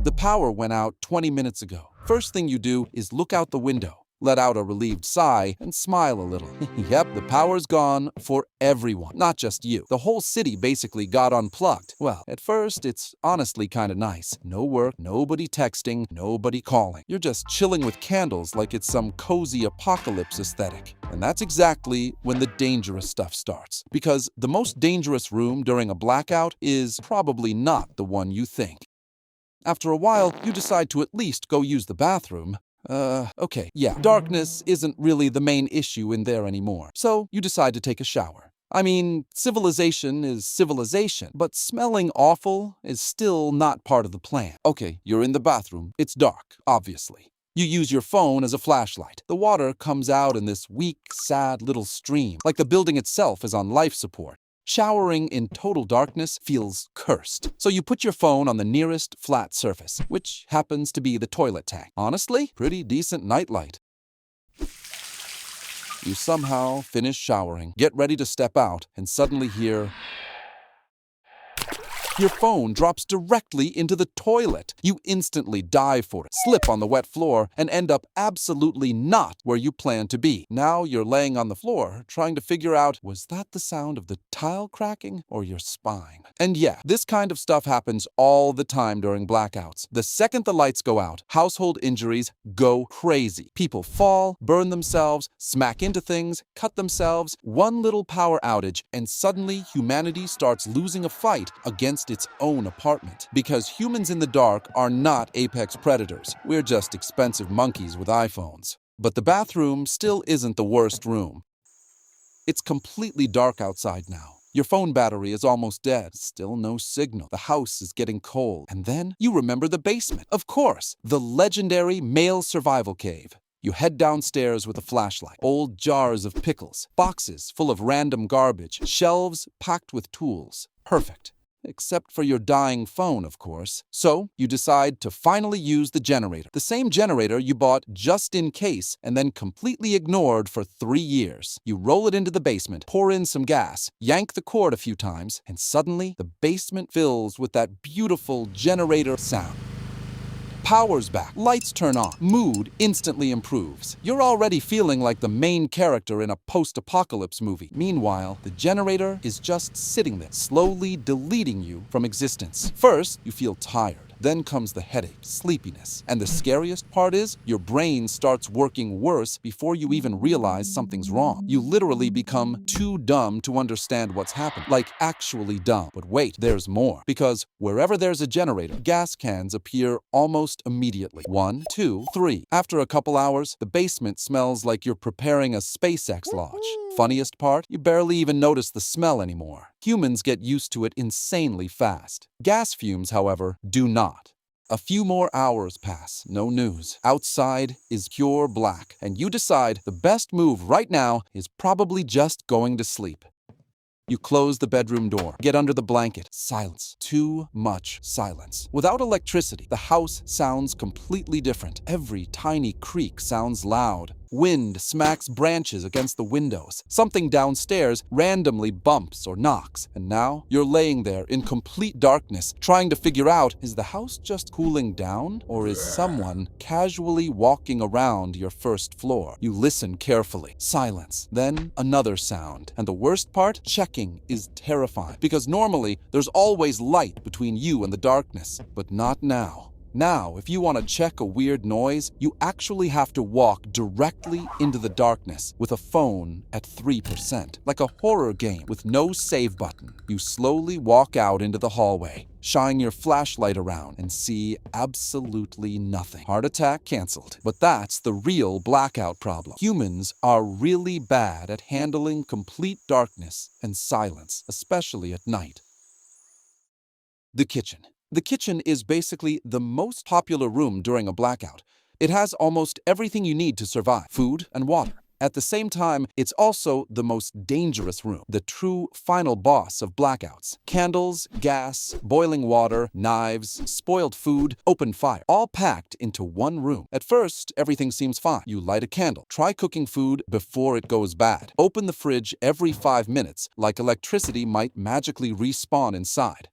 The power went out 20 minutes ago. First thing you do is look out the window, let out a relieved sigh, and smile a little. Yep, the power's gone for everyone, not just you. The whole city basically got unplugged. Well, at first, it's honestly kind of nice. No work, nobody texting, nobody calling. You're just chilling with candles like it's some cozy apocalypse aesthetic. And that's exactly when the dangerous stuff starts. Because the most dangerous room during a blackout is probably not the one you think. After a while, you decide to at least go use the bathroom. Okay, yeah, darkness isn't really the main issue in there anymore. So you decide to take a shower. I mean, civilization is civilization, but smelling awful is still not part of the plan. Okay, you're in the bathroom. It's dark, obviously. You use your phone as a flashlight. The water comes out in this weak, sad little stream, like the building itself is on life support. Showering in total darkness feels cursed. So you put your phone on the nearest flat surface, which happens to be the toilet tank. Honestly, pretty decent nightlight. You somehow finish showering, get ready to step out, and suddenly hear... Your phone drops directly into the toilet. You instantly dive for it, slip on the wet floor, and end up absolutely not where you planned to be. Now you're laying on the floor, trying to figure out, was that the sound of the tile cracking or your spine? And yeah, this kind of stuff happens all the time during blackouts. The second the lights go out, household injuries go crazy. People fall, burn themselves, smack into things, cut themselves. One little power outage, and suddenly humanity starts losing a fight against its own apartment. Because humans in the dark are not apex predators. We're just expensive monkeys with iPhones. But the bathroom still isn't the worst room. It's completely dark outside now. Your phone battery is almost dead. Still no signal. The house is getting cold. And then you remember the basement. Of course, the legendary male survival cave. You head downstairs with a flashlight. Old jars of pickles, boxes full of random garbage, shelves packed with tools. Perfect. Except for your dying phone, of course. So, you decide to finally use the generator. The same generator you bought just in case and then completely ignored for 3 years. You roll it into the basement, pour in some gas, yank the cord a few times, and suddenly the basement fills with that beautiful generator sound. Power's back, lights turn on, mood instantly improves. You're already feeling like the main character in a post-apocalypse movie. Meanwhile, the generator is just sitting there, slowly deleting you from existence. First, you feel tired. Then comes the headache, sleepiness. And the scariest part is, your brain starts working worse before you even realize something's wrong. You literally become too dumb to understand what's happened. Like, actually dumb. But wait, there's more. Because wherever there's a generator, gas cans appear almost immediately. 1, 2, 3. After a couple hours, the basement smells like you're preparing a SpaceX launch. Funniest part, you barely even notice the smell anymore. Humans get used to it insanely fast. Gas fumes, however, do not. A few more hours pass, no news. Outside is pure black, and you decide the best move right now is probably just going to sleep. You close the bedroom door, get under the blanket. Silence. Too much silence. Without electricity, the house sounds completely different. Every tiny creak sounds loud. Wind smacks branches against the windows. Something downstairs randomly bumps or knocks. And now you're laying there in complete darkness, trying to figure out, is the house just cooling down? Or is someone casually walking around your first floor? You listen carefully. Silence. Then another sound. And the worst part? Checking is terrifying. Because normally there's always light between you and the darkness. But not now. Now, if you want to check a weird noise, you actually have to walk directly into the darkness with a phone at 3%. Like a horror game with no save button. You slowly walk out into the hallway, shine your flashlight around, and see absolutely nothing. Heart attack canceled. But that's the real blackout problem. Humans are really bad at handling complete darkness and silence, especially at night. The kitchen. The kitchen is basically the most popular room during a blackout. It has almost everything you need to survive, food and water. At the same time, it's also the most dangerous room, the true final boss of blackouts. Candles, gas, boiling water, knives, spoiled food, open fire, all packed into one room. At first, everything seems fine. You light a candle. Try cooking food before it goes bad. Open the fridge every 5 minutes, like electricity might magically respawn inside.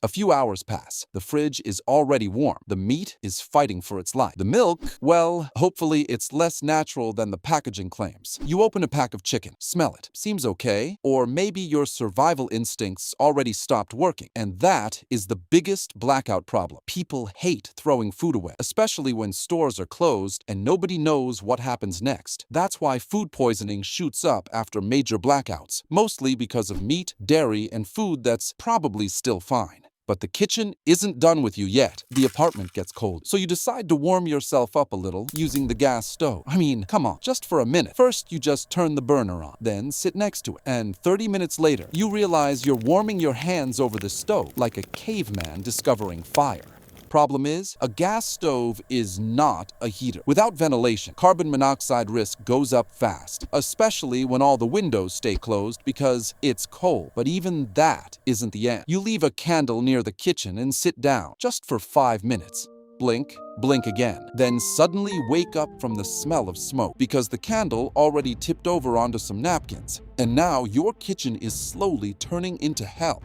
A few hours pass. The fridge is already warm. The meat is fighting for its life. The milk, well, hopefully it's less natural than the packaging claims. You open a pack of chicken, smell it. Seems okay. Or maybe your survival instincts already stopped working. And that is the biggest blackout problem. People hate throwing food away, especially when stores are closed and nobody knows what happens next. That's why food poisoning shoots up after major blackouts, mostly because of meat, dairy, and food that's probably still fine. But the kitchen isn't done with you yet. The apartment gets cold, so you decide to warm yourself up a little using the gas stove. I mean, come on, just for a minute. First, you just turn the burner on, then sit next to it. And 30 minutes later, you realize you're warming your hands over the stove like a caveman discovering fire. Problem is, a gas stove is not a heater. Without ventilation, carbon monoxide risk goes up fast, especially when all the windows stay closed because it's cold. But even that isn't the end. You leave a candle near the kitchen and sit down, just for 5 minutes. Blink, blink again, then suddenly wake up from the smell of smoke because the candle already tipped over onto some napkins. And now your kitchen is slowly turning into hell.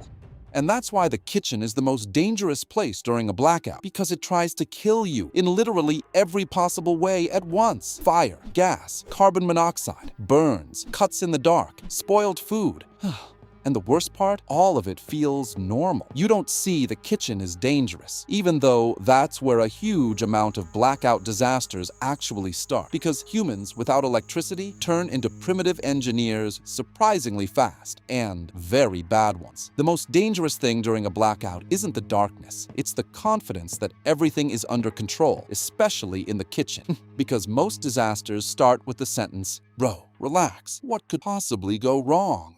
And that's why the kitchen is the most dangerous place during a blackout, because it tries to kill you in literally every possible way at once. Fire, gas, carbon monoxide, burns, cuts in the dark, spoiled food. And the worst part, all of it feels normal. You don't see the kitchen is dangerous, even though that's where a huge amount of blackout disasters actually start. Because humans without electricity turn into primitive engineers surprisingly fast, and very bad ones. The most dangerous thing during a blackout isn't the darkness, it's the confidence that everything is under control, especially in the kitchen. Because most disasters start with the sentence, "Bro, relax, what could possibly go wrong?"